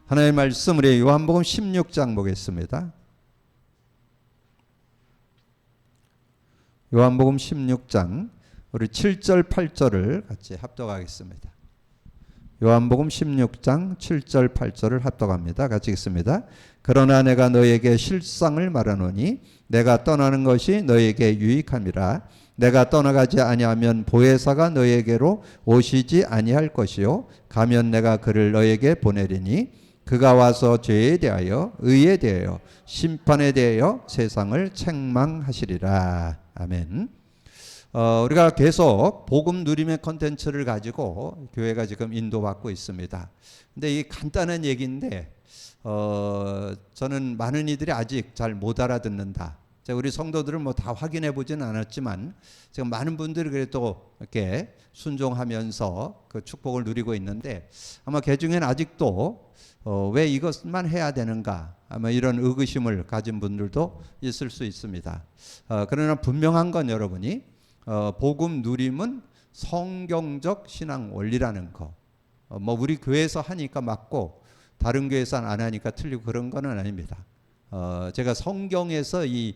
하나님의 말씀 우리 요한복음 16장 보겠습니다. 요한복음 16장 우리 7절 8절을 같이 합독하겠습니다. 요한복음 16장 7절 8절을 합독합니다. 같이 읽습니다. 그러나 내가 너에게 실상을 말하노니 내가 떠나는 것이 너에게 유익함이라. 내가 떠나가지 아니하면 보혜사가 너에게로 오시지 아니할 것이요 가면 내가 그를 너에게 보내리니 그가 와서 죄에 대하여 의에 대하여 심판에 대하여 세상을 책망하시리라. 아멘. 우리가 계속 복음 누림의 컨텐츠를 가지고 교회가 지금 인도받고 있습니다. 근데 이 간단한 얘기인데 저는 많은 이들이 아직 잘 못 알아듣는다. 우리 성도들은 뭐 다 확인해 보지는 않았지만 지금 많은 분들이 그래도 이렇게 순종하면서 그 축복을 누리고 있는데 아마 그 중에는 아직도 왜 이것만 해야 되는가 아마 이런 의구심을 가진 분들도 있을 수 있습니다. 그러나 분명한 건 여러분이 복음 누림은 성경적 신앙 원리라는 거. 뭐 우리 교회에서 하니까 맞고 다른 교회에서는 안 하니까 틀리고 그런 거는 아닙니다. 제가 성경에서 이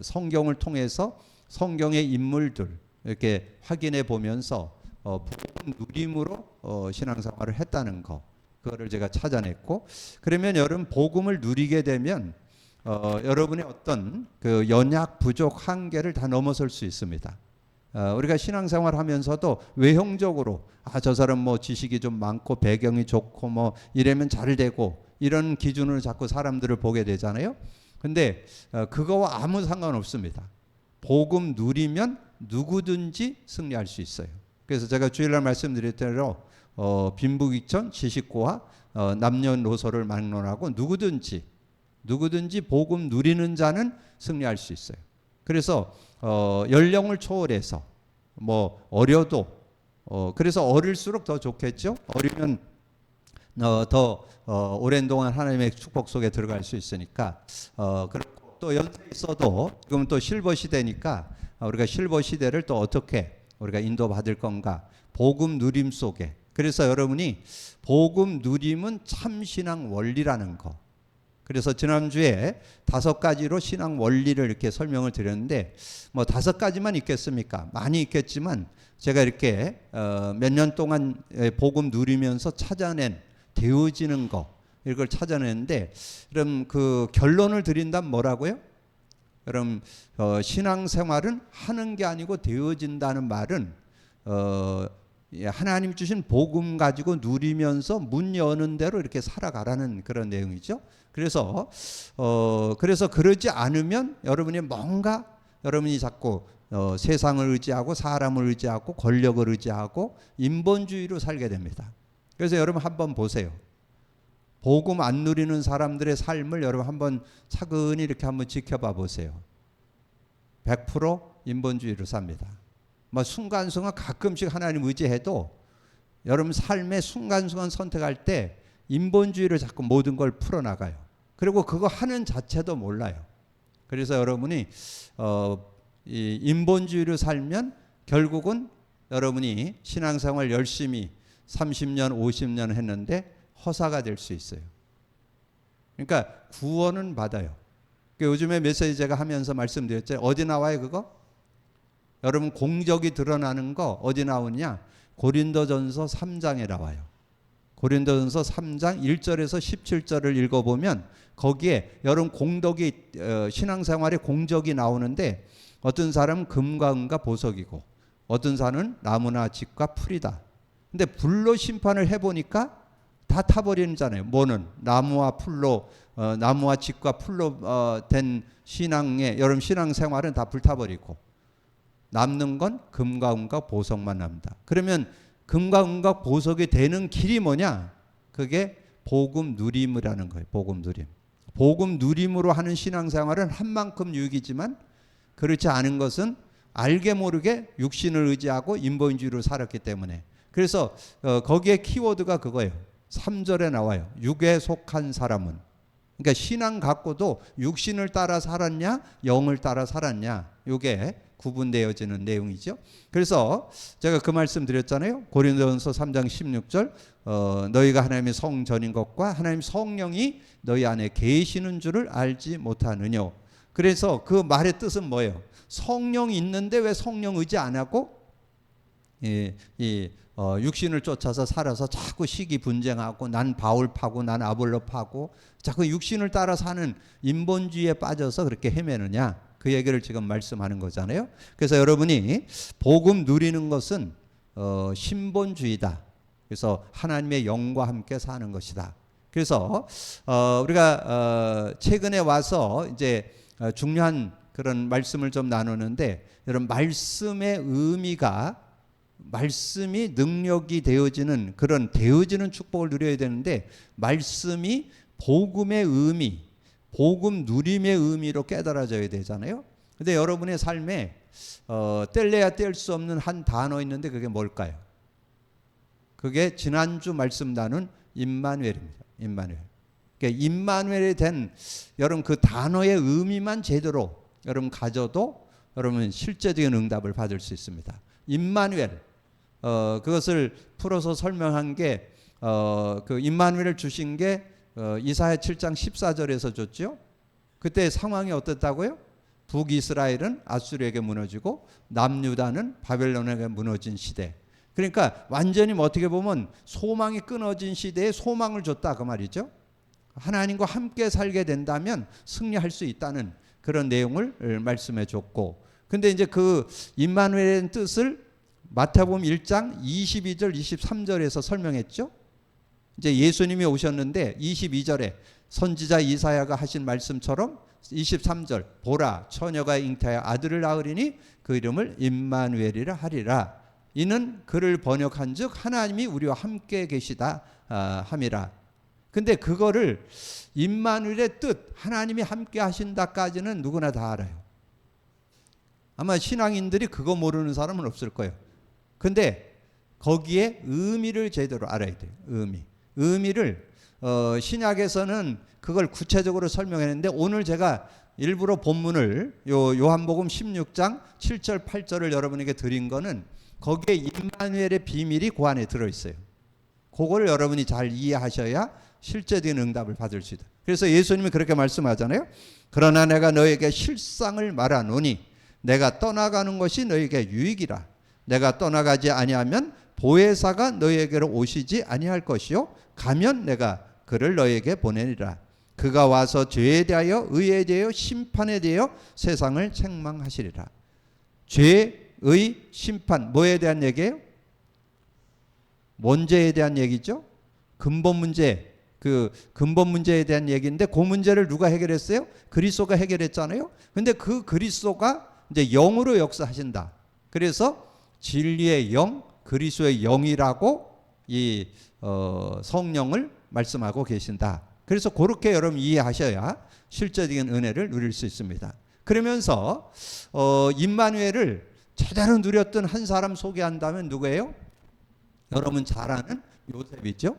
성경을 통해서 성경의 인물들 이렇게 확인해 보면서 복음 누림으로 신앙생활을 했다는 거. 그거를 제가 찾아냈고 그러면 여러분 복음을 누리게 되면 여러분의 어떤 그 연약 부족 한계를 다 넘어설 수 있습니다. 우리가 신앙생활 하면서도 외형적으로 저 사람 뭐 지식이 좀 많고 배경이 좋고 뭐 이러면 잘 되고 이런 기준으로 자꾸 사람들을 보게 되잖아요. 근데 그거와 아무 상관없습니다. 복음 누리면 누구든지 승리할 수 있어요. 그래서 제가 주일날 말씀드릴 대로 빈부귀천 지식고와 남녀노소를 막론하고 누구든지 복음 누리는 자는 승리할 수 있어요. 그래서 연령을 초월해서 뭐 어려도 그래서 어릴수록 더 좋겠죠. 어리면 더 오랜 동안 하나님의 축복 속에 들어갈 수 있으니까 그리고 또 연세 있어도 지금은 또 실버 시대니까 우리가 실버 시대를 또 어떻게 우리가 인도받을 건가 복음 누림 속에. 그래서 여러분이 복음 누림은 참신앙 원리라는 거. 그래서 지난주에 5가지로 신앙 원리를 이렇게 설명을 드렸는데 뭐 5가지만 있겠습니까? 많이 있겠지만 제가 이렇게 몇 년 동안 복음 누리면서 찾아낸 되어지는 거 이걸 찾아냈는데 그럼 그 결론을 드린다면 뭐라고요? 그럼 신앙생활은 하는 게 아니고 되어진다는 말은 하나님 주신 복음 가지고 누리면서 문 여는 대로 이렇게 살아가라는 그런 내용이죠. 그래서 그러지 않으면 여러분이 뭔가 여러분이 자꾸 세상을 의지하고 사람을 의지하고 권력을 의지하고 인본주의로 살게 됩니다. 그래서 여러분 한번 보세요. 복음 안 누리는 사람들의 삶을 여러분 한번 차근히 이렇게 한번 지켜봐 보세요. 100% 인본주의로 삽니다. 뭐 순간순간 가끔씩 하나님 의지해도 여러분 삶의 순간순간 선택할 때 인본주의를 자꾸 모든 걸 풀어나가요. 그리고 그거 하는 자체도 몰라요. 그래서 여러분이 이 인본주의로 살면 결국은 여러분이 신앙생활 열심히 30년 50년 했는데 허사가 될 수 있어요. 그러니까 구원은 받아요. 요즘에 메시지 제가 하면서 말씀드렸죠. 어디 나와요 그거? 여러분 공적이 드러나는 거 어디 나오냐? 고린도전서 3장에 나와요. 고린도전서 3장 1절에서 17절을 읽어보면 거기에 여러분 공덕이 신앙생활의 공적이 나오는데 어떤 사람은 금과 은과 보석이고 어떤 사람은 나무나 집과 풀이다. 근데 불로 심판을 해보니까 다 타버리잖아요. 뭐는 나무와 풀로 나무와 집과 풀로 된 신앙의 여러분 신앙생활은 다 불타버리고 남는 건 금과 은과 보석만 남다. 그러면 금과 은과 보석이 되는 길이 뭐냐? 그게 복음 누림이라는 거예요. 복음 누림. 복음 누림으로 하는 신앙생활은 한 만큼 유익이지만 그렇지 않은 것은 알게 모르게 육신을 의지하고 인본주의로 살았기 때문에. 그래서 거기에 키워드가 그거예요. 3절에 나와요. 육에 속한 사람은 그러니까 신앙 갖고도 육신을 따라 살았냐, 영을 따라 살았냐, 이게 구분되어지는 내용이죠. 그래서 제가 그 말씀 드렸잖아요. 고린도전서 3장 16절 너희가 하나님의 성전인 것과 하나님 성령이 너희 안에 계시는 줄을 알지 못하느뇨. 그래서 그 말의 뜻은 뭐예요? 성령이 있는데 왜 성령 의지 안 하고 육신을 쫓아서 살아서 자꾸 시기 분쟁하고 난 바울 파고 난 아볼로 파고 자꾸 육신을 따라 사는 인본주의에 빠져서 그렇게 헤매느냐, 그 얘기를 지금 말씀하는 거잖아요. 그래서 여러분이 복음 누리는 것은 신본주의다. 그래서 하나님의 영과 함께 사는 것이다. 그래서 우리가 최근에 와서 이제 중요한 그런 말씀을 좀 나누는데, 여러분 말씀의 의미가, 말씀이 능력이 되어지는 그런 되어지는 축복을 누려야 되는데, 말씀이 복음의 의미, 복음 누림의 의미로 깨달아져야 되잖아요. 근데 여러분의 삶에 뗄래야 뗄 수 없는 한 단어 있는데 그게 뭘까요? 그게 지난주 말씀 나눈 임마누엘입니다. 임마누엘. 그러니까 임마누엘에 된 여러분 그 단어의 의미만 제대로 여러분 가져도 여러분 실제적인 응답을 받을 수 있습니다. 임마누엘. 그것을 풀어서 설명한 게 그 임마누엘을 주신 게 이사야 7장 14절에서 줬죠. 그때 상황이 어떻다고요? 북이스라엘은 아수르에게 무너지고 남유다는 바벨론에게 무너진 시대. 그러니까 완전히 어떻게 보면 소망이 끊어진 시대에 소망을 줬다 그 말이죠. 하나님과 함께 살게 된다면 승리할 수 있다는 그런 내용을 말씀해 줬고, 근데 이제 그 임마누엘의 뜻을 마태복음 1장 22절 23절에서 설명했죠. 이제 예수님이 오셨는데 22절에 선지자 이사야가 하신 말씀처럼 23절 보라 처녀가 잉태하여 아들을 낳으리니 그 이름을 임마누엘이라 하리라. 이는 그를 번역한즉 하나님이 우리와 함께 계시다 함이라. 근데 그거를 임마누엘의 뜻, 하나님이 함께 하신다까지는 누구나 다 알아요. 아마 신앙인들이 그거 모르는 사람은 없을 거예요. 근데 거기에 의미를 제대로 알아야 돼요. 의미를 신약에서는 그걸 구체적으로 설명했는데, 오늘 제가 일부러 본문을 요한복음 16장 7절 8절을 여러분에게 드린 거는 거기에 임마누엘의 비밀이 그 안에 들어있어요. 그걸 여러분이 잘 이해하셔야 실제적인 응답을 받을 수 있다. 그래서 예수님이 그렇게 말씀하잖아요. 그러나 내가 너에게 실상을 말하노니 내가 떠나가는 것이 너에게 유익이라. 내가 떠나가지 아니하면 보혜사가 너에게로 오시지 아니할 것이요 가면 내가 그를 너에게 보내리라. 그가 와서 죄에 대하여 의에 대하여 심판에 대하여 세상을 책망하시리라. 죄의 심판, 뭐에 대한 얘기예요? 문제에 대한 얘기죠. 근본 문제, 그 근본 문제에 대한 얘기인데 그 문제를 누가 해결했어요? 그리스도가 해결했잖아요. 근데 그 그리스도가 이제 영으로 역사하신다. 그래서 진리의 영, 그리스도의 영이라고 이 성령을 말씀하고 계신다. 그래서 그렇게 여러분 이해하셔야 실제적인 은혜를 누릴 수 있습니다. 그러면서 임마누엘을 제대로 누렸던 한 사람 소개한다면 누구예요? 여러분 잘 아는 요셉이죠.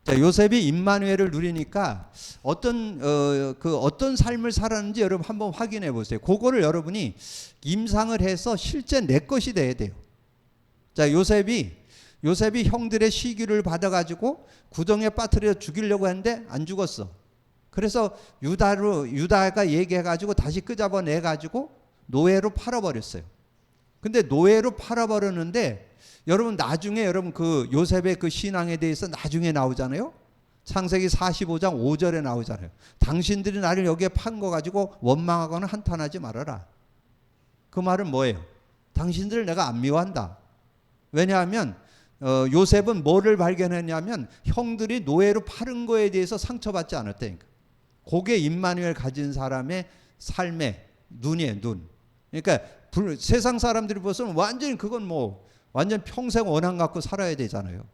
자, 요셉이 임마누엘을 누리니까 어떤 삶을 살았는지 여러분 한번 확인해 보세요. 그거를 여러분이 임상을 해서 실제 내 것이 돼야 돼요. 자, 요셉이 형들의 시기를 받아가지고 구덩이에 빠뜨려 죽이려고 했는데 안 죽었어. 그래서 유다가 얘기해가지고 다시 끄잡아내가지고 노예로 팔아버렸어요. 근데 노예로 팔아버렸는데 여러분 나중에 여러분 그 요셉의 그 신앙에 대해서 나중에 나오잖아요. 창세기 45장 5절에 나오잖아요. 당신들이 나를 여기에 판 거 가지고 원망하거나 한탄하지 말아라. 그 말은 뭐예요? 당신들을 내가 안 미워한다. 왜냐하면 요셉은 뭐를 발견했냐면 형들이 노예로 팔은 거에 대해서 상처받지 않았다니까. 그게 임마누엘 가진 사람의 삶의 눈이에요, 눈. 그러니까 세상 사람들이 보서는 완전히 그건 뭐 완전 평생 원한 갖고 살아야 되잖아요.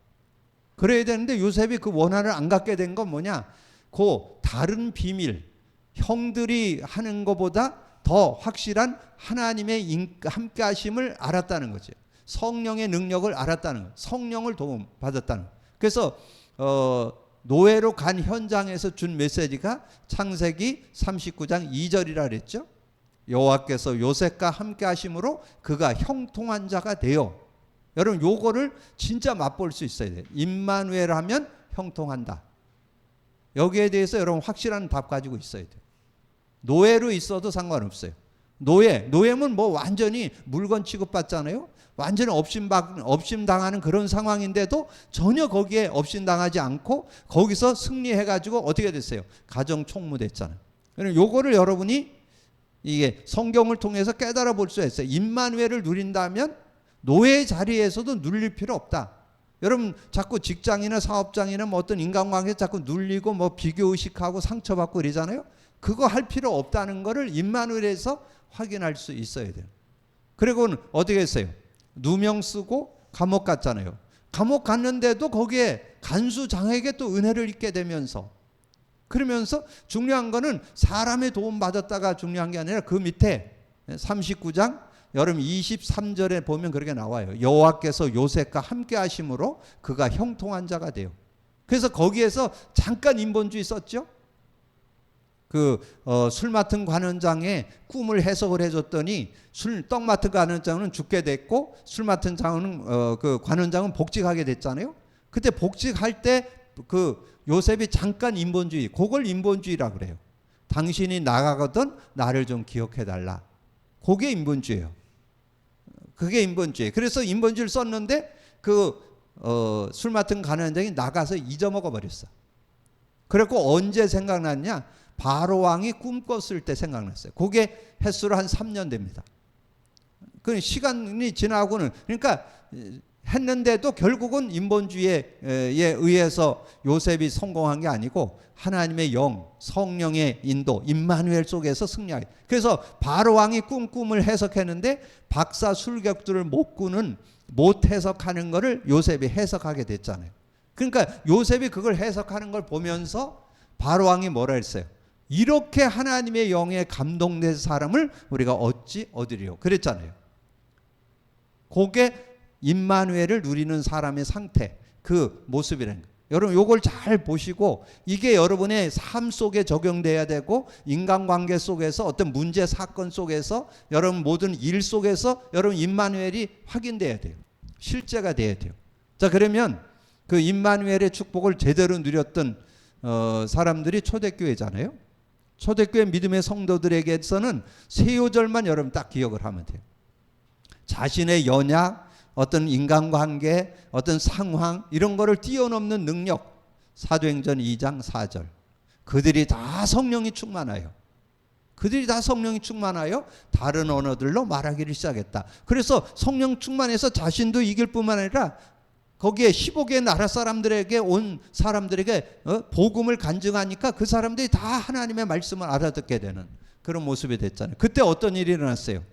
그래야 되는데 요셉이 그 원한을 안 갖게 된 건 뭐냐? 그 다른 비밀, 형들이 하는 것보다 더 확실한 하나님의 함께 하심을 알았다는 거죠. 성령의 능력을 알았다는 거예요. 성령을 도움 받았다는 거예요. 그래서 노예로 간 현장에서 준 메시지가 창세기 39장 2절이라 그랬죠. 여호와께서 요셉과 함께 하심으로 그가 형통한 자가 되어. 여러분 요거를 진짜 맛볼 수 있어야 돼요. 임마누엘 하면 형통한다. 여기에 대해서 여러분 확실한 답 가지고 있어야 돼요. 노예로 있어도 상관없어요. 노예면 뭐 완전히 물건 취급받잖아요. 완전히 업심당하는 그런 상황인데도 전혀 거기에 업심당하지 않고 거기서 승리해가지고 어떻게 됐어요? 가정 총무 됐잖아요. 요거를 여러분이 이게 성경을 통해서 깨달아 볼 수 있어요. 임마누엘을 누린다면 노예 자리에서도 눌릴 필요 없다. 여러분 자꾸 직장이나 사업장이나 뭐 어떤 인간관계에서 자꾸 눌리고 뭐 비교의식하고 상처받고 이러잖아요. 그거 할 필요 없다는 거를 임마누엘에서 확인할 수 있어야 돼요. 그리고 어떻게 했어요? 누명 쓰고 감옥 갔잖아요. 감옥 갔는데도 거기에 간수장에게 또 은혜를 입게 되면서, 그러면서 중요한 거는 사람의 도움 받았다가 중요한 게 아니라 그 밑에 39장 여러분 23절에 보면 그렇게 나와요. 여호와께서 요셉과 함께 하심으로 그가 형통한 자가 돼요. 그래서 거기에서 잠깐 인본주의 썼죠. 술 맡은 관원장의 꿈을 해석을 해줬더니 떡 맡은 관원장은 죽게 됐고 술 맡은 그 관원장은 복직하게 됐잖아요. 그때 복직할 때 그 요셉이 잠깐 인본주의, 그걸 인본주의라 그래요. 당신이 나가거든 나를 좀 기억해 달라. 그게 인본주의예요. 그게 인본주의. 그래서 인본주의를 썼는데 술 맡은 관원장이 나가서 잊어먹어 버렸어. 그래갖고 언제 생각났냐? 바로 왕이 꿈 꿨을 때 생각났어요. 그게 횟수로 한 3년 됩니다. 그 시간이 지나고는, 그러니까 했는데도 결국은 인본주의에 의해서 요셉이 성공한 게 아니고 하나님의 영, 성령의 인도, 임마누엘 속에서 승리하게. 그래서 바로 왕이 꿈을 해석했는데 박사 술객들을 못 해석하는 거를 요셉이 해석하게 됐잖아요. 그러니까 요셉이 그걸 해석하는 걸 보면서 바로 왕이 뭐라 했어요? 이렇게 하나님의 영에 감동된 사람을 우리가 어찌 얻으리요? 그랬잖아요. 그게 임마누엘을 누리는 사람의 상태, 그 모습이라는 거예요. 여러분 요걸 잘 보시고 이게 여러분의 삶 속에 적용돼야 되고 인간관계 속에서 어떤 문제 사건 속에서 여러분 모든 일 속에서 여러분 임마누엘이 확인돼야 돼요. 실제가 돼야 돼요. 자, 그러면 그 임마누엘의 축복을 제대로 누렸던 사람들이 초대교회잖아요. 초대교회 믿음의 성도들에게서는 세 요절만 여러분 딱 기억을 하면 돼요. 자신의 연약, 어떤 인간관계, 어떤 상황 이런 거를 뛰어넘는 능력. 사도행전 2장 4절. 그들이 다 성령이 충만하여 다른 언어들로 말하기를 시작했다. 그래서 성령 충만해서 자신도 이길 뿐만 아니라 거기에 15개 나라 사람들에게 온 사람들에게 복음을 간증하니까 그 사람들이 다 하나님의 말씀을 알아듣게 되는 그런 모습이 됐잖아요. 그때 어떤 일이 일어났어요?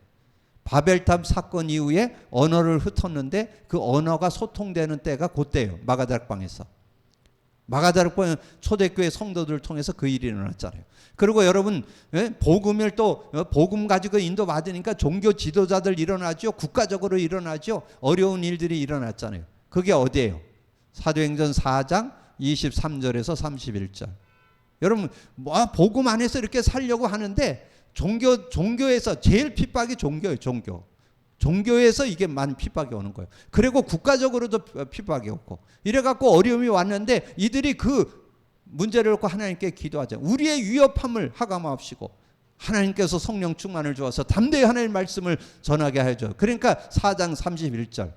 바벨탑 사건 이후에 언어를 흩었는데 그 언어가 소통되는 때가 그때예요. 마가다락방에서. 마가다락방 초대교회 성도들을 통해서 그 일이 일어났잖아요. 그리고 여러분 복음을 또 복음 가지고 인도받으니까 종교 지도자들 일어나죠. 국가적으로 일어나죠. 어려운 일들이 일어났잖아요. 그게 어디예요? 사도행전 4장 23절에서 31절. 여러분 복음 안에서 이렇게 살려고 하는데 종교에서 제일 핍박이 종교예요. 종교에서 이게 많은 핍박이 오는 거예요. 그리고 국가적으로도 핍박이 오고 이래갖고 어려움이 왔는데 이들이 그 문제를 놓고 하나님께 기도하자. 우리의 위협함을 하감하옵시고 하나님께서 성령 충만을 주어서 담대히 하나님의 말씀을 전하게 하죠. 그러니까 4장 31절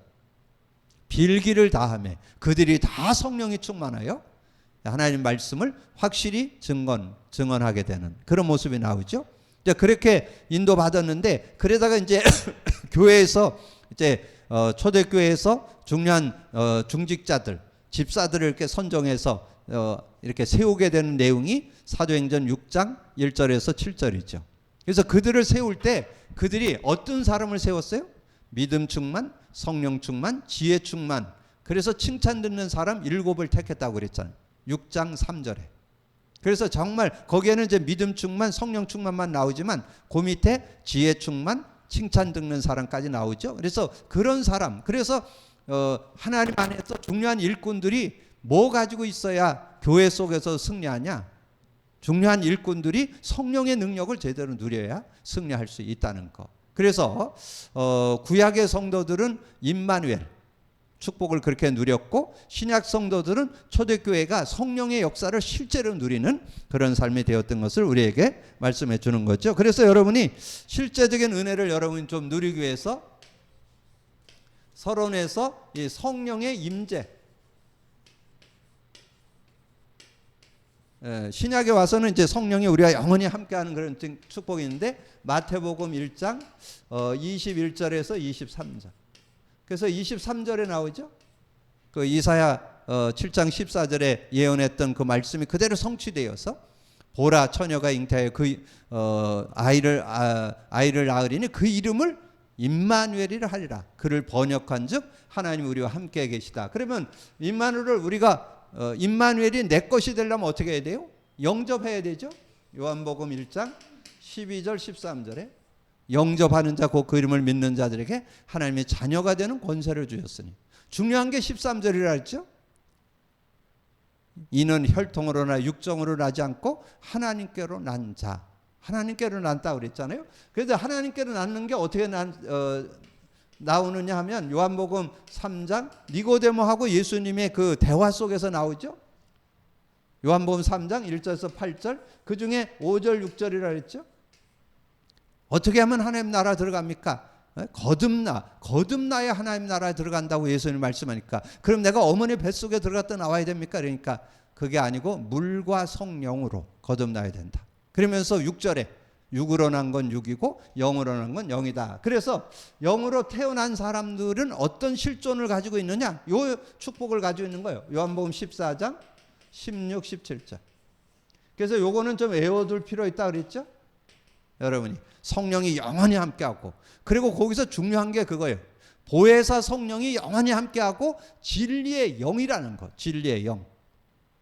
빌기를 다하며 그들이 다 성령이 충만하여 하나님 말씀을 확실히 증언하게 되는 그런 모습이 나오죠. 이제 그렇게 인도받았는데 그러다가 이제 교회에서 이제 초대교회에서 중요한 중직자들, 집사들을 이렇게 선정해서 이렇게 세우게 되는 내용이 사도행전 6장 1절에서 7절이죠. 그래서 그들을 세울 때 그들이 어떤 사람을 세웠어요? 믿음 충만, 성령 충만, 지혜 충만. 그래서 칭찬 듣는 사람 7을 택했다고 그랬잖아요. 6장 3절에. 그래서 정말 거기에는 이제 믿음 충만, 성령 충만만 나오지만 그 밑에 지혜 충만, 칭찬 듣는 사람까지 나오죠. 그래서 그런 사람, 그래서 하나님 안에서 중요한 일꾼들이 뭐 가지고 있어야 교회 속에서 승리하냐? 중요한 일꾼들이 성령의 능력을 제대로 누려야 승리할 수 있다는 거. 그래서 구약의 성도들은 임마누엘 축복을 그렇게 누렸고, 신약 성도들은 초대교회가 성령의 역사를 실제로 누리는 그런 삶이 되었던 것을 우리에게 말씀해 주는 거죠. 그래서 여러분이 실제적인 은혜를 여러분이 좀 누리기 위해서 서론에서 이 성령의 임재, 신약에 와서는 이제 성령이 우리가 영원히 함께하는 그런 축복이 있는데, 마태복음 1장 21절에서 23절. 그래서 23절에 나오죠. 그 이사야 7장 14절에 예언했던 그 말씀이 그대로 성취되어서, 보라 처녀가 잉태하여 그 아이를 낳으리니 그 이름을 임마누엘이라 하리라. 그를 번역한즉 하나님 우리와 함께 계시다. 그러면 임마누엘을 우리가 임마누엘이 내 것이 되려면 어떻게 해야 돼요? 영접해야 되죠. 요한복음 1장 12절 13절에 영접하는 자 곧 그 이름을 믿는 자들에게 하나님의 자녀가 되는 권세를 주셨으니, 중요한 게 13절이라 했죠. 이는 혈통으로나 육정으로 나지 않고 하나님께로 난 자, 하나님께로 난다 그랬잖아요. 그래서 하나님께로 낳는 게 어떻게 나오느냐 하면 요한복음 3장 니고데모하고 예수님의 그 대화 속에서 나오죠. 요한복음 3장 1절에서 8절, 그 중에 5절 6절이라 했죠. 어떻게 하면 하나님 나라 들어갑니까? 거듭나야 하나님 나라에 들어간다고 예수님 말씀하니까, 그럼 내가 어머니 뱃속에 들어갔다 나와야 됩니까? 그러니까 그게 아니고 물과 성령으로 거듭나야 된다. 그러면서 6절에 육으로 난 건 육이고 영으로 난 건 영이다. 그래서 영으로 태어난 사람들은 어떤 실존을 가지고 있느냐? 요 축복을 가지고 있는 거예요. 요한복음 14장 16, 17절. 그래서 요거는 좀 외워둘 필요 있다 그랬죠? 여러분이 성령이 영원히 함께하고, 그리고 거기서 중요한 게 그거예요. 보혜사 성령이 영원히 함께하고 진리의 영이라는 거. 진리의 영.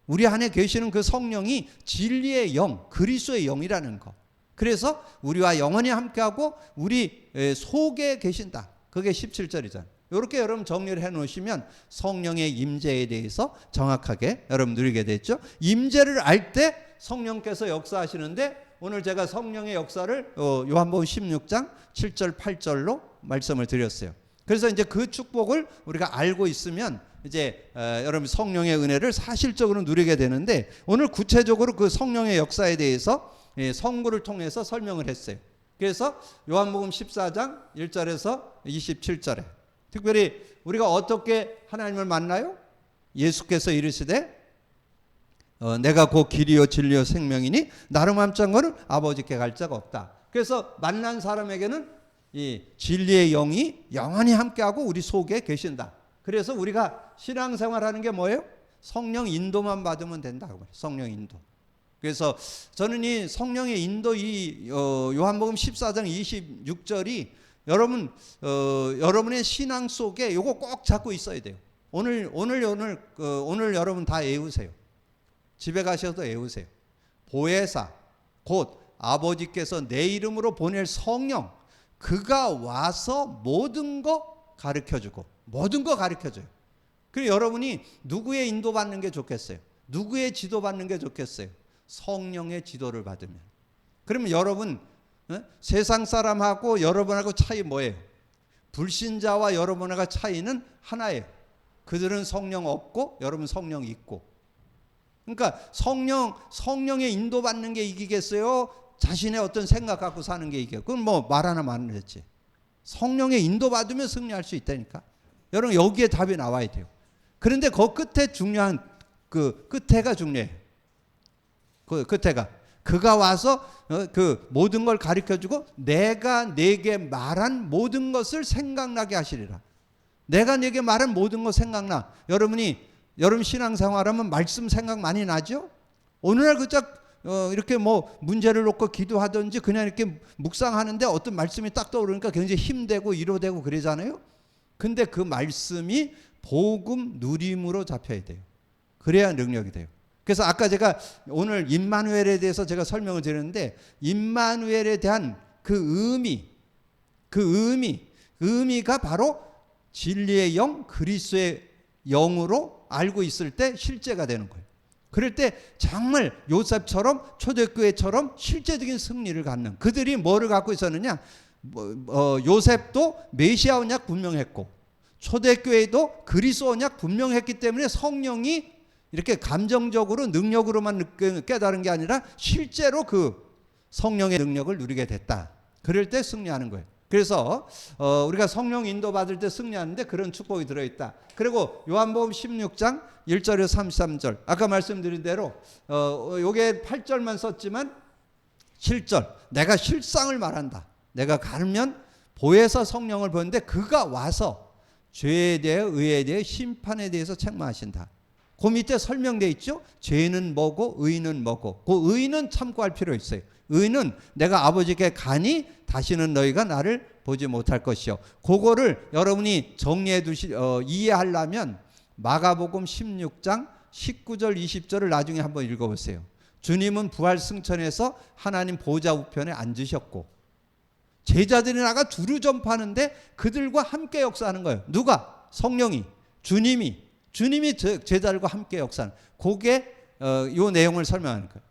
우리 안에 계시는 그 성령이 진리의 영, 그리스도의 영이라는 거. 그래서 우리와 영원히 함께하고 우리 속에 계신다. 그게 17절이잖아요. 이렇게 여러분 정리를 해 놓으시면 성령의 임재에 대해서 정확하게 여러분 누리게 됐죠. 임재를 알 때 성령께서 역사하시는데, 오늘 제가 성령의 역사를 요한복음 16장 7절 8절로 말씀을 드렸어요. 그래서 이제 그 축복을 우리가 알고 있으면 이제 여러분 성령의 은혜를 사실적으로 누리게 되는데, 오늘 구체적으로 그 성령의 역사에 대해서 성구를 통해서 설명을 했어요. 그래서 요한복음 14장 1절에서 27절에 특별히 우리가 어떻게 하나님을 만나요? 예수께서 이르시되 내가 곧 길이요 진리요 생명이니 나로 맘찬 거는 아버지께 갈 자가 없다. 그래서 만난 사람에게는 이 진리의 영이 영원히 함께하고 우리 속에 계신다. 그래서 우리가 신앙생활하는 게 뭐예요? 성령 인도만 받으면 된다고 해요. 성령 인도. 그래서 저는 이 성령의 인도, 이 요한복음 14장 26절이 여러분의 신앙 속에 요거 꼭 잡고 있어야 돼요. 오늘 여러분 다 외우세요. 집에 가셔도 외우세요. 보혜사 곧 아버지께서 내 이름으로 보낼 성령, 그가 와서 모든 거 가르쳐주고 모든 거 가르쳐줘요. 그리고 여러분이 누구의 인도받는 게 좋겠어요? 누구의 지도받는 게 좋겠어요? 성령의 지도를 받으면. 그러면 여러분 세상 사람하고 여러분하고 차이 뭐예요? 불신자와 여러분하고 차이는 하나예요. 그들은 성령 없고 여러분 성령 있고. 그러니까 성령의 인도받는 게 이기겠어요? 자신의 어떤 생각 갖고 사는 게 이겨요? 그건 뭐 말 하나만 안 했지. 성령의 인도받으면 승리할 수 있다니까. 여러분 여기에 답이 나와야 돼요. 그런데 그 끝에 중요한 그 끝에가 중요해요. 그 끝에가 그가 와서 그 모든 걸 가르쳐주고 내가 내게 말한 모든 것을 생각나게 하시리라. 내가 내게 말한 모든 것 생각나. 여러분 신앙생활하면 말씀 생각 많이 나죠? 오늘날 이렇게 뭐 문제를 놓고 기도하든지 그냥 이렇게 묵상하는데 어떤 말씀이 딱 떠오르니까 굉장히 힘되고 위로되고 그러잖아요. 근데 그 말씀이 복음 누림으로 잡혀야 돼요. 그래야 능력이 돼요. 그래서 아까 제가 오늘 임마누엘에 대해서 제가 설명을 드렸는데, 임마누엘에 대한 그 의미가 바로 진리의 영, 그리스도의 영으로 알고 있을 때 실제가 되는 거예요. 그럴 때 정말 요셉처럼 초대교회처럼 실제적인 승리를 갖는, 그들이 뭐를 갖고 있었느냐, 요셉도 메시아 언약 분명했고 초대교회도 그리스도 언약 분명했기 때문에 성령이 이렇게 감정적으로 능력으로만 깨달은 게 아니라 실제로 그 성령의 능력을 누리게 됐다. 그럴 때 승리하는 거예요. 그래서 우리가 성령 인도받을 때 승리하는데 그런 축복이 들어있다. 그리고 요한복음 16장 1절에서 33절, 아까 말씀드린 대로 요게 8절만 썼지만 7절, 내가 실상을 말한다. 내가 가면 보혜사 성령을 보는데 그가 와서 죄에 대해 의에 대해 심판에 대해서 책망하신다. 그 밑에 설명되어 있죠. 죄는 뭐고 의는 뭐고. 그 의는 참고할 필요 있어요. 의는 내가 아버지께 가니 다시는 너희가 나를 보지 못할 것이요. 그거를 여러분이 정리해 이해하려면 마가복음 16장 19절 20절을 나중에 한번 읽어보세요. 주님은 부활 승천해서 하나님 보좌 우편에 앉으셨고 제자들이 나가 두루 전파하는데 그들과 함께 역사하는 거예요. 누가? 성령이, 주님이 제자들과 함께 역사하는, 그게 이 내용을 설명하는 거예요.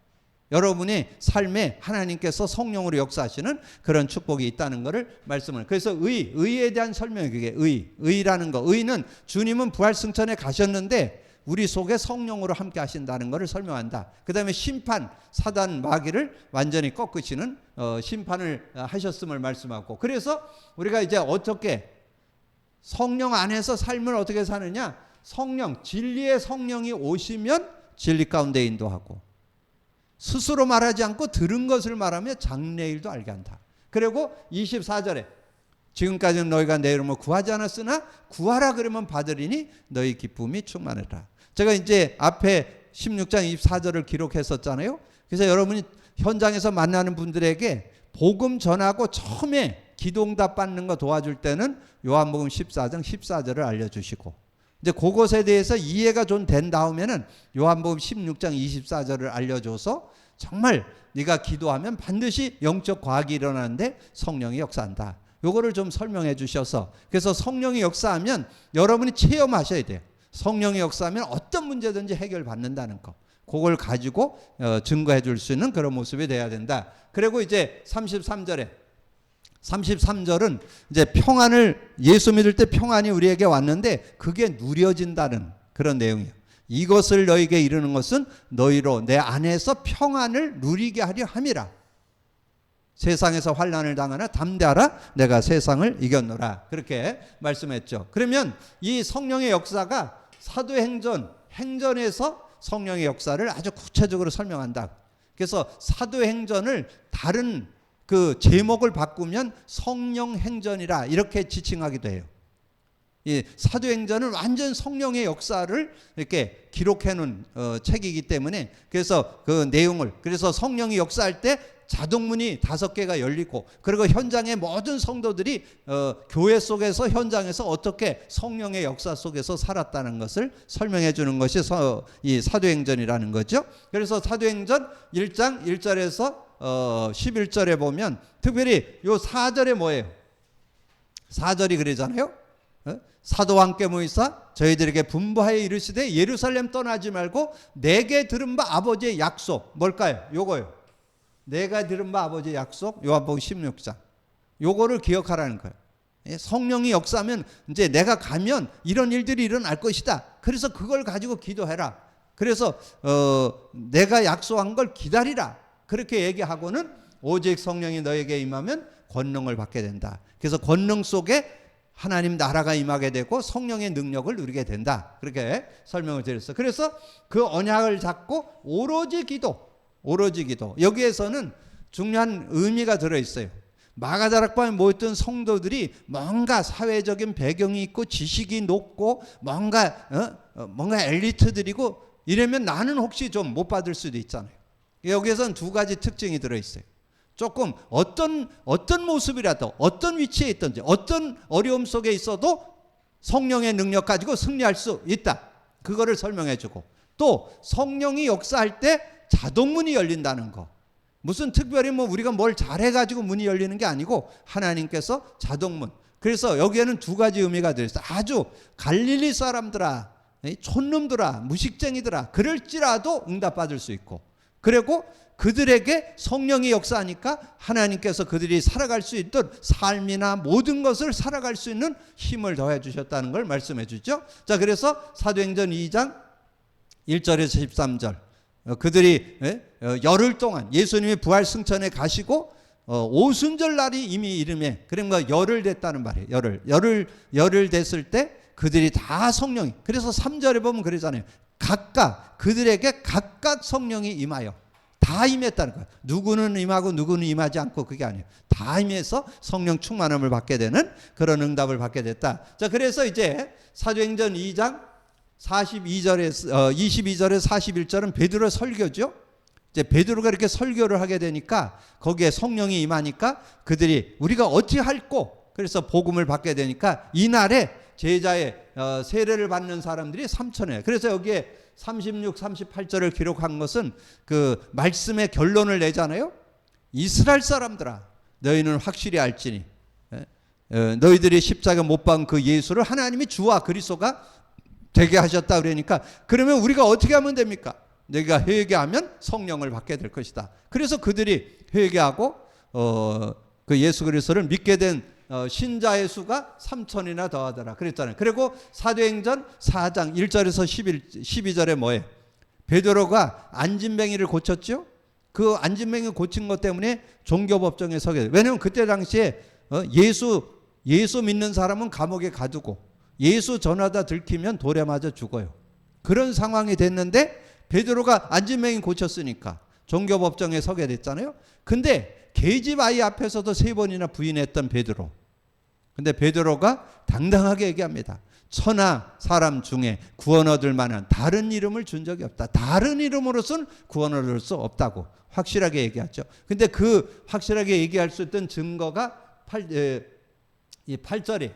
여러분의 삶에 하나님께서 성령으로 역사하시는 그런 축복이 있다는 것을 말씀을. 그래서 의에 대한 설명이 그게 의라는 거. 의는 주님은 부활 승천에 가셨는데 우리 속에 성령으로 함께 하신다는 것을 설명한다. 그 다음에 심판, 사단 마귀를 완전히 꺾으시는 심판을 하셨음을 말씀하고, 그래서 우리가 이제 어떻게 성령 안에서 삶을 어떻게 사느냐, 성령, 진리의 성령이 오시면 진리 가운데 인도하고 스스로 말하지 않고 들은 것을 말하며 장래일도 알게 한다. 그리고 24절에 지금까지는 너희가 내 이름을 구하지 않았으나 구하라 그러면 받으리니 너희 기쁨이 충만하라. 제가 이제 앞에 16장 24절을 기록했었잖아요. 그래서 여러분이 현장에서 만나는 분들에게 복음 전하고 처음에 기도응답 받는 거 도와줄 때는 요한복음 14장 14절을 알려주시고, 이제 그것에 대해서 이해가 좀 된 다음에는 요한복음 16장 24절을 알려줘서 정말 네가 기도하면 반드시 영적 과학이 일어나는데 성령이 역사한다. 요거를 좀 설명해 주셔서, 그래서 성령이 역사하면 여러분이 체험하셔야 돼요. 성령이 역사하면 어떤 문제든지 해결받는다는 거. 그걸 가지고 증거해 줄 수 있는 그런 모습이 돼야 된다. 그리고 이제 33절은 이제 평안을, 예수 믿을 때 평안이 우리에게 왔는데 그게 누려진다는 그런 내용이에요. 이것을 너에게 이르는 것은 너희로 내 안에서 평안을 누리게 하려 함이라. 세상에서 환난을 당하나 담대하라, 내가 세상을 이겼노라. 그렇게 말씀했죠. 그러면 이 성령의 역사가 행전에서 성령의 역사를 아주 구체적으로 설명한다. 그래서 사도행전을 다른 그 제목을 바꾸면 성령행전이라 이렇게 지칭하기도 해요. 이 사도행전은 완전 성령의 역사를 이렇게 기록해 놓은 책이기 때문에, 그래서 그 내용을, 그래서 성령이 역사할 때 자동문이 5개가 열리고, 그리고 현장의 모든 성도들이 교회 속에서 현장에서 어떻게 성령의 역사 속에서 살았다는 것을 설명해 주는 것이 이 사도행전이라는 거죠. 그래서 사도행전 1장 1절에서 11절에 보면 특별히 요 4절에 뭐예요? 4절이 그러잖아요. 사도와 함께 모이사 저희들에게 분부하여 이르시되 예루살렘 떠나지 말고 내게 들은 바 아버지의 약속, 뭘까요? 요거요. 내가 들은 바 아버지의 약속, 요한복음 16장. 요거를 기억하라는 거예요. 성령이 역사하면 이제 내가 가면 이런 일들이 일어날 것이다. 그래서 그걸 가지고 기도해라. 그래서 내가 약속한 걸 기다리라. 그렇게 얘기하고는 오직 성령이 너에게 임하면 권능을 받게 된다. 그래서 권능 속에 하나님 나라가 임하게 되고 성령의 능력을 누리게 된다. 그렇게 설명을 드렸어요. 그래서 그 언약을 잡고 오로지 기도. 여기에서는 중요한 의미가 들어있어요. 마가다락방에 모였던 성도들이 뭔가 사회적인 배경이 있고 지식이 높고 뭔가 엘리트들이고 이러면 나는 혹시 좀 못 받을 수도 있잖아요. 여기에서는 2가지 특징이 들어있어요. 조금 어떤 모습이라도 어떤 위치에 있든지 어떤 어려움 속에 있어도 성령의 능력 가지고 승리할 수 있다. 그거를 설명해 주고, 또 성령이 역사할 때 자동문이 열린다는 거. 무슨 특별히 우리가 뭘 잘해가지고 문이 열리는 게 아니고 하나님께서 자동문. 그래서 여기에는 2가지 의미가 들어있어요. 아주 갈릴리 사람들아, 촌놈들아, 무식쟁이들아, 그럴지라도 응답받을 수 있고, 그리고 그들에게 성령이 역사하니까 하나님께서 그들이 살아갈 수 있도록 삶이나 모든 것을 살아갈 수 있는 힘을 더해 주셨다는 걸 말씀해 주죠. 자, 그래서 사도행전 2장 1절에서 13절, 그들이 열흘 동안 예수님이 부활 승천에 가시고 오순절 날이 이미 이름에, 그러니까 열흘 됐다는 말이에요. 열흘 됐을 때 그들이 다 성령이, 그래서 3절에 보면 그러잖아요. 각각 그들에게 각각 성령이 임하여, 다 임했다는 거예요. 누구는 임하고 누구는 임하지 않고, 그게 아니에요. 다 임해서 성령 충만함을 받게 되는 그런 응답을 받게 됐다. 자, 그래서 이제 사도행전 2장 22절에서 41절은 베드로 설교죠. 이제 베드로가 이렇게 설교를 하게 되니까 거기에 성령이 임하니까 그들이 우리가 어찌 할꼬, 그래서 복음을 받게 되니까 이날에 제자의 세례를 받는 사람들이 3천에. 그래서 여기에 36, 38절을 기록한 것은 그 말씀의 결론을 내잖아요. 이스라엘 사람들아, 너희는 확실히 알지니 너희들이 십자가 못 박은 그 예수를 하나님이 주와 그리스도가 되게 하셨다. 그러니까 그러면 우리가 어떻게 하면 됩니까? 너희가 회개하면 성령을 받게 될 것이다. 그래서 그들이 회개하고 그 예수 그리스도를 믿게 된 신자의 수가 3천이나 더하더라 그랬잖아요. 그리고 사도행전 4장 1절에서 12절에 뭐예요? 베드로가 안진뱅이를 고쳤죠. 그 안진뱅이 고친 것 때문에 종교법정에 서게 돼요. 왜냐하면 그때 당시에 예수 믿는 사람은 감옥에 가두고 예수 전하다 들키면 돌에 맞아 죽어요. 그런 상황이 됐는데 베드로가 안진뱅이 고쳤으니까 종교법정에 서게 됐잖아요. 근데 계집 아이 앞에서도 3번이나 부인했던 베드로. 근데 베드로가 당당하게 얘기합니다. 천하 사람 중에 구원 얻을 만한 다른 이름을 준 적이 없다. 다른 이름으로서는 구원 얻을 수 없다고 확실하게 얘기하죠. 근데 그 확실하게 얘기할 수 있던 증거가 8절에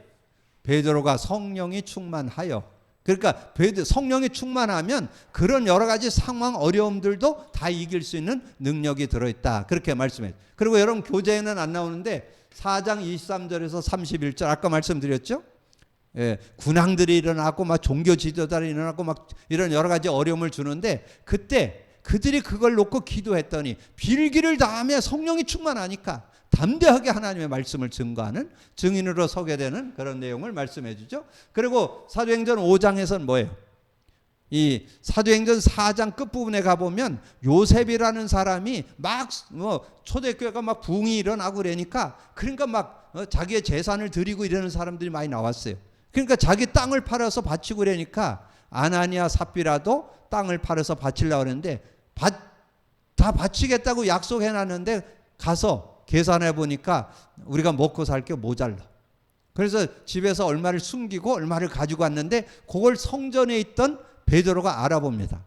베드로가 성령이 충만하여, 그러니까 성령이 충만하면 그런 여러 가지 상황 어려움들도 다 이길 수 있는 능력이 들어있다. 그렇게 말씀해요. 그리고 여러분 교재에는 안 나오는데 4장 23절에서 31절 아까 말씀드렸죠. 군왕들이 일어나고 막 종교 지도자들이 일어나고 막 이런 여러 가지 어려움을 주는데 그때 그들이 그걸 놓고 기도했더니 빌기를 다하며 성령이 충만하니까 담대하게 하나님의 말씀을 증거하는 증인으로 서게 되는 그런 내용을 말씀해 주죠. 그리고 사도행전 5장에서는 뭐예요? 이 사도행전 4장 끝부분에 가보면 요셉이라는 사람이 막 초대교회가 막 부흥이 일어나고 그러니까 막 자기의 재산을 드리고 이러는 사람들이 많이 나왔어요. 그러니까 자기 땅을 팔아서 바치고 그러니까 아나니아 삽비라도 땅을 팔아서 바치려고 그랬는데 다 바치겠다고 약속해 놨는데 가서 계산해 보니까 우리가 먹고 살 게 모자라. 그래서 집에서 얼마를 숨기고 얼마를 가지고 왔는데 그걸 성전에 있던 베드로가 알아봅니다.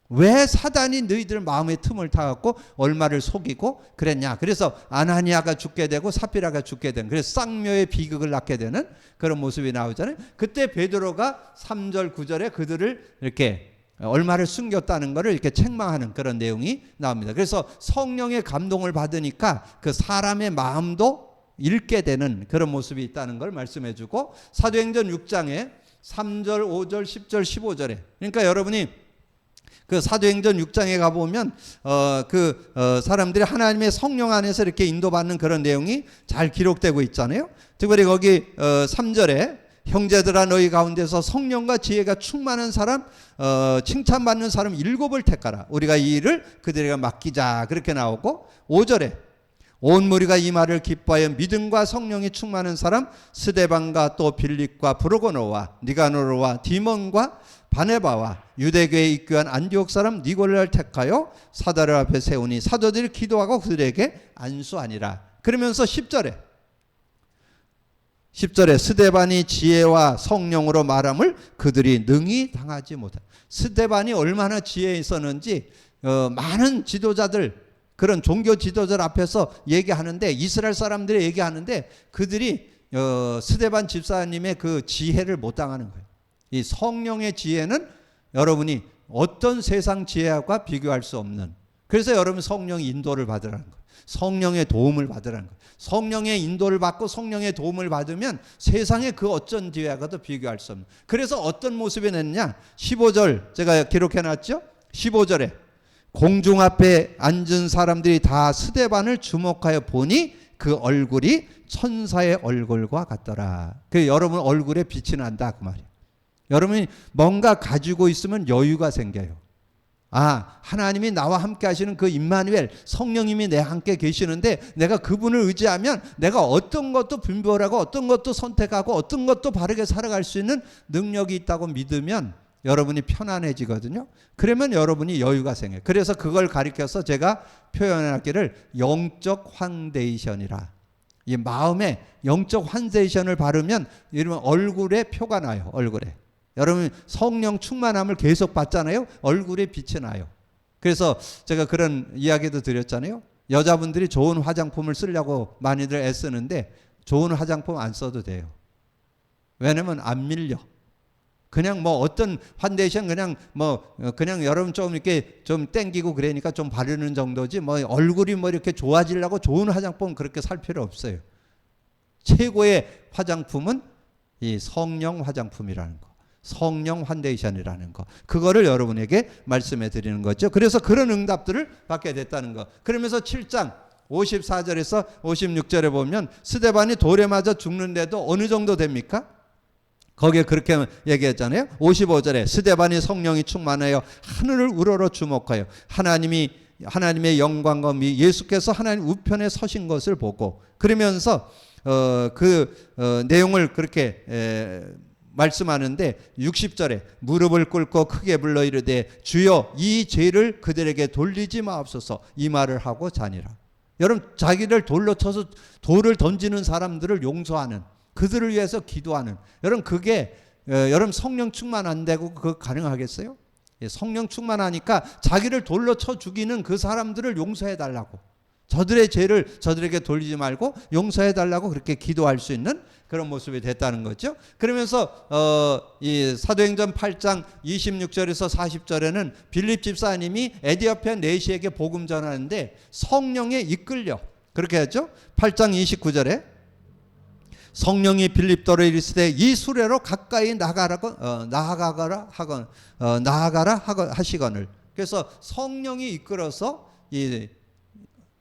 왜 사단이 너희들 마음의 틈을 타갖고 얼마를 속이고 그랬냐. 그래서 아나니아가 죽게 되고 삽비라가 죽게 되는, 그래서 쌍묘의 비극을 낳게 되는 그런 모습이 나오잖아요. 그때 베드로가 3절 9절에 그들을 이렇게 얼마를 숨겼다는 것을 이렇게 책망하는 그런 내용이 나옵니다. 그래서 성령의 감동을 받으니까 그 사람의 마음도 읽게 되는 그런 모습이 있다는 걸 말씀해 주고, 사도행전 6장에 3절 5절 10절 15절에, 그러니까 여러분이 그 사도행전 6장에 가보면 사람들이 하나님의 성령 안에서 이렇게 인도받는 그런 내용이 잘 기록되고 있잖아요. 특별히 거기 3절에 형제들아 너희 가운데서 성령과 지혜가 충만한 사람, 칭찬받는 사람 7을 택하라. 우리가 이 일을 그들에게 맡기자. 그렇게 나오고, 5절에 온 무리가 이 말을 기뻐하여 믿음과 성령이 충만한 사람 스데반과 또 빌립과 브로고노와 니가노르와 디몬과 바네바와 유대교에 입교한 안디옥 사람 니골라를 택하여 사도들 앞에 세우니 사도들이 기도하고 그들에게 안수하니라. 그러면서 10절에 스데반이 지혜와 성령으로 말함을 그들이 능히 당하지 못한. 스데반이 얼마나 지혜에 있었는지 많은 지도자들, 그런 종교 지도자들 앞에서 얘기하는데, 이스라엘 사람들이 얘기하는데 그들이 스데반 집사님의 그 지혜를 못 당하는 거예요. 이 성령의 지혜는 여러분이 어떤 세상 지혜와 비교할 수 없는, 그래서 여러분 성령 인도를 받으라는 거예요. 성령의 도움을 받으라는 거예요. 성령의 인도를 받고 성령의 도움을 받으면 세상에 그 어쩐 지혜와도 비교할 수 없는. 그래서 어떤 모습이 냈냐? 15절 제가 기록해놨죠. 15절에 공중 앞에 앉은 사람들이 다 스데반을 주목하여 보니 그 얼굴이 천사의 얼굴과 같더라. 그 여러분 얼굴에 빛이 난다 그 말이에요. 여러분이 뭔가 가지고 있으면 여유가 생겨요. 아, 하나님이 나와 함께 하시는 그 임마누엘 성령님이 내 함께 계시는데 내가 그분을 의지하면 내가 어떤 것도 분별하고 어떤 것도 선택하고 어떤 것도 바르게 살아갈 수 있는 능력이 있다고 믿으면 여러분이 편안해지거든요. 그러면 여러분이 여유가 생겨요. 그래서 그걸 가리켜서 제가 표현하기를 영적 환데이션이라. 이 마음에 영적 환데이션을 바르면 이러면 얼굴에 표가 나요. 얼굴에. 여러분 성령 충만함을 계속 받잖아요. 얼굴에 빛이 나요. 그래서 제가 그런 이야기도 드렸잖아요. 여자분들이 좋은 화장품을 쓰려고 많이들 애쓰는데 좋은 화장품 안 써도 돼요. 왜냐면 안 밀려. 그냥 뭐 어떤 환데이션 그냥 여러분 좀 이렇게 좀 땡기고 그러니까 좀 바르는 정도지 뭐 얼굴이 뭐 이렇게 좋아지려고 좋은 화장품 그렇게 살 필요 없어요. 최고의 화장품은 이 성령 화장품이라는 거. 성령 환데이션이라는 거. 그거를 여러분에게 말씀해 드리는 거죠. 그래서 그런 응답들을 받게 됐다는 거. 그러면서 7장 54절에서 56절에 보면 스데반이 돌에 맞아 죽는데도 어느 정도 됩니까? 거기에 그렇게 얘기했잖아요. 55절에 스데반이 성령이 충만하여 하늘을 우러러 주목하여 하나님의 영광과 예수께서 하나님 우편에 서신 것을 보고 그러면서 내용을 그렇게 말씀하는데 60절에 무릎을 꿇고 크게 불러 이르되 주여 이 죄를 그들에게 돌리지 마옵소서 이 말을 하고 자니라. 여러분 자기를 돌로 쳐서 돌을 던지는 사람들을 용서하는 그들을 위해서 기도하는 여러분 그게 여러분 성령 충만 안 되고 그거 가능하겠어요? 성령 충만하니까 자기를 돌로 쳐 죽이는 그 사람들을 용서해 달라고 저들의 죄를 저들에게 돌리지 말고 용서해 달라고 그렇게 기도할 수 있는 그런 모습이 됐다는 거죠. 그러면서 이 사도행전 8장 26절에서 40절에는 빌립 집사님이 에디오피아 내시에게 복음 전하는데 성령에 이끌려 그렇게 했죠. 8장 29절에 성령이 빌립더로 이르시되 이 수레로 가까이 나아가라 하시거늘. 그래서 성령이 이끌어서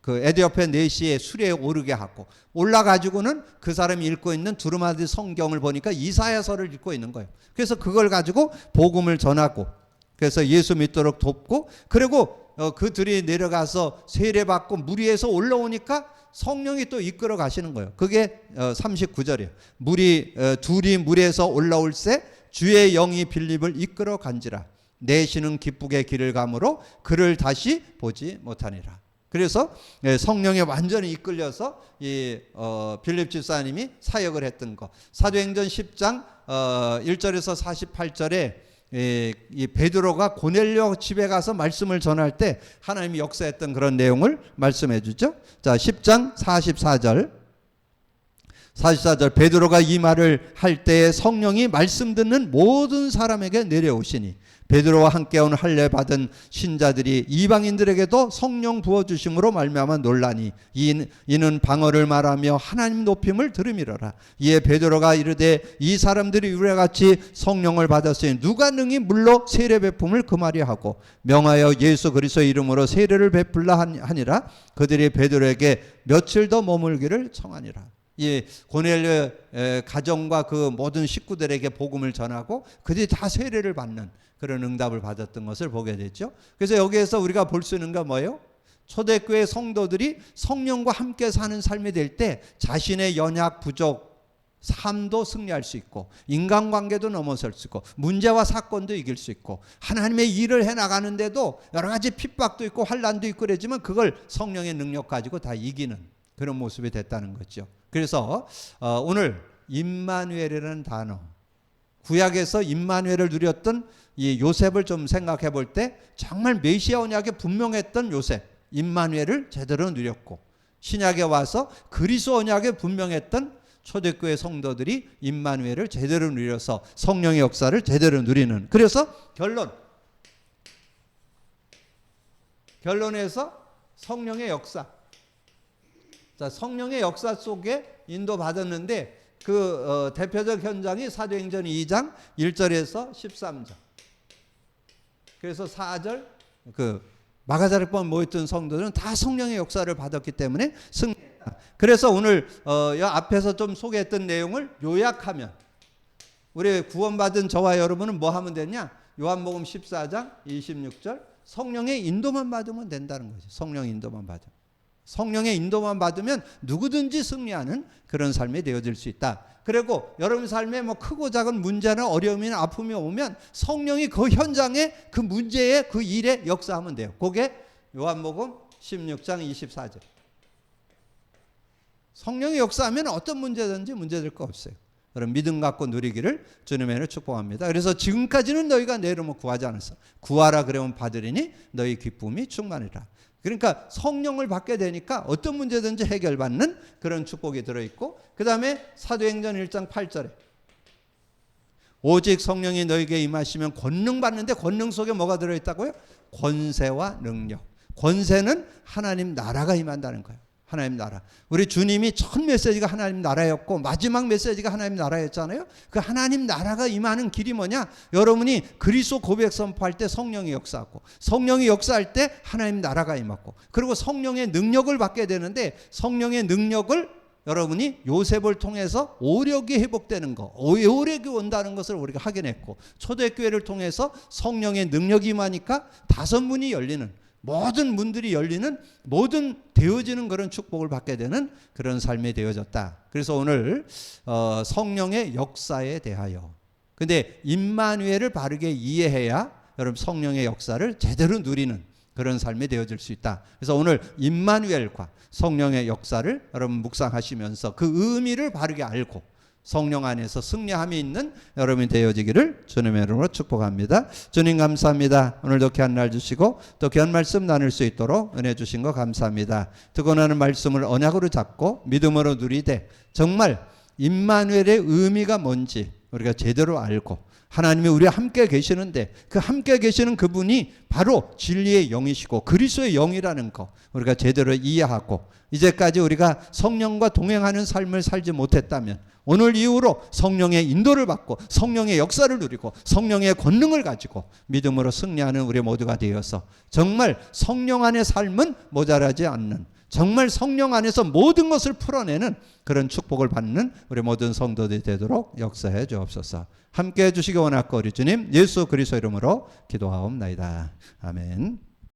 그 에디오피아 내시의 수레에 오르게 하고 올라가지고는 그 사람이 읽고 있는 두루마리 성경을 보니까 이사야서를 읽고 있는 거예요. 그래서 그걸 가지고 복음을 전하고 그래서 예수 믿도록 돕고 그리고 그들이 내려가서 세례받고 물 위에서 올라오니까 성령이 또 이끌어 가시는 거예요. 그게 39절이에요. 둘이 물에서 올라올새 주의 영이 빌립을 이끌어 간지라 내시는 기쁘게 길을 가므로 그를 다시 보지 못하니라. 그래서 성령에 완전히 이끌려서 이 빌립 집사님이 사역을 했던 거. 사도행전 10장 1절에서 48절에 이 베드로가 고넬료 집에 가서 말씀을 전할 때 하나님이 역사했던 그런 내용을 말씀해 주죠. 자, 10장 44절 베드로가 이 말을 할 때에 성령이 말씀 듣는 모든 사람에게 내려오시니 베드로와 함께 온 할례 받은 신자들이 이방인들에게도 성령 부어주심으로 말미암아 놀라니 이는 방언을 말하며 하나님 높임을 들음이로라. 이에 베드로가 이르되 이 사람들이 우리와 같이 성령을 받았으니 누가 능히 물로 세례 베품을 금하리 하고 명하여 예수 그리스도의 이름으로 세례를 베풀라 하니라. 그들이 베드로에게 며칠 더 머물기를 청하니라. 이 고넬료 가정과 그 모든 식구들에게 복음을 전하고 그들이 다 세례를 받는 그런 응답을 받았던 것을 보게 됐죠. 그래서 여기에서 우리가 볼 수 있는 건 뭐예요? 초대교회 성도들이 성령과 함께 사는 삶이 될 때 자신의 연약 부족 삶도 승리할 수 있고 인간관계도 넘어설 수 있고 문제와 사건도 이길 수 있고 하나님의 일을 해나가는데도 여러 가지 핍박도 있고 환난도 있고 그러지만 그걸 성령의 능력 가지고 다 이기는 그런 모습이 됐다는 거죠. 그래서 오늘 임마누엘이라는 단어 구약에서 임마누엘을 누렸던 이 요셉을 좀 생각해 볼 때 정말 메시아 언약에 분명했던 요셉 임마누엘을 제대로 누렸고 신약에 와서 그리스도 언약에 분명했던 초대교회 성도들이 임마누엘을 제대로 누려서 성령의 역사를 제대로 누리는 그래서 결론에서 성령의 역사 자, 성령의 역사 속에 인도받았는데 대표적 현장이 사도행전 2장 1절에서 13절. 그래서 4절 마가다락방 모였던 성도들은 다 성령의 역사를 받았기 때문에 승리했다. 그래서 오늘 앞에서 좀 소개했던 내용을 요약하면 우리 구원받은 저와 여러분은 뭐 하면 되냐? 요한복음 14장 26절 성령의 인도만 받으면 된다는 거죠. 성령의 인도만 받으면. 성령의 인도만 받으면 누구든지 승리하는 그런 삶이 되어질 수 있다. 그리고 여러분 삶에 뭐 크고 작은 문제나 어려움이나 아픔이 오면 성령이 그 현장에 그 문제에 그 일에 역사하면 돼요. 그게 요한복음 16장 24절. 성령이 역사하면 어떤 문제든지 문제될 거 없어요. 그럼 믿음 갖고 누리기를 주님의 이름으로 축복합니다. 그래서 지금까지는 너희가 내 이름으로 구하지 않았어. 구하라 그러면 받으리니 너희 기쁨이 충만이라. 그러니까 성령을 받게 되니까 어떤 문제든지 해결받는 그런 축복이 들어있고, 그 다음에 사도행전 1장 8절에 오직 성령이 너에게 임하시면 권능 받는데, 권능 속에 뭐가 들어있다고요? 권세와 능력. 권세는 하나님 나라가 임한다는 거예요. 하나님 나라. 우리 주님이 첫 메시지가 하나님 나라였고 마지막 메시지가 하나님 나라였잖아요. 그 하나님 나라가 임하는 길이 뭐냐? 여러분이 그리스도 고백 선포할 때 성령이 역사하고, 성령이 역사할 때 하나님 나라가 임하고, 그리고 성령의 능력을 받게 되는데, 성령의 능력을 여러분이 요셉을 통해서 오력이 회복되는 거, 오력이 온다는 것을 우리가 확인했고, 초대교회를 통해서 성령의 능력이 임하니까 5문이 열리는, 모든 문들이 열리는, 모든 되어지는 그런 축복을 받게 되는 그런 삶이 되어졌다. 그래서 오늘 성령의 역사에 대하여, 근데 임마누엘을 바르게 이해해야 여러분 성령의 역사를 제대로 누리는 그런 삶이 되어질 수 있다. 그래서 오늘 임마누엘과 성령의 역사를 여러분 묵상하시면서 그 의미를 바르게 알고 성령 안에서 승리함이 있는 여러분이 되어지기를 주님의 이름으로 축복합니다. 주님 감사합니다. 오늘도 귀한 날 주시고 또 귀한 말씀 나눌 수 있도록 은혜 주신 거 감사합니다. 듣고 나는 말씀을 언약으로 잡고 믿음으로 누리되 정말 임마누엘의 의미가 뭔지 우리가 제대로 알고, 하나님이 우리와 함께 계시는데 그 함께 계시는 그분이 바로 진리의 영이시고 그리스도의 영이라는 거 우리가 제대로 이해하고, 이제까지 우리가 성령과 동행하는 삶을 살지 못했다면 오늘 이후로 성령의 인도를 받고 성령의 역사를 누리고 성령의 권능을 가지고 믿음으로 승리하는 우리 모두가 되어서 정말 성령 안의 삶은 모자라지 않는, 정말 성령 안에서 모든 것을 풀어내는 그런 축복을 받는 우리 모든 성도들이 되도록 역사해 주옵소서. 함께해 주시기 원하고 우리 주님 예수 그리스도 이름으로 기도하옵나이다. 아멘.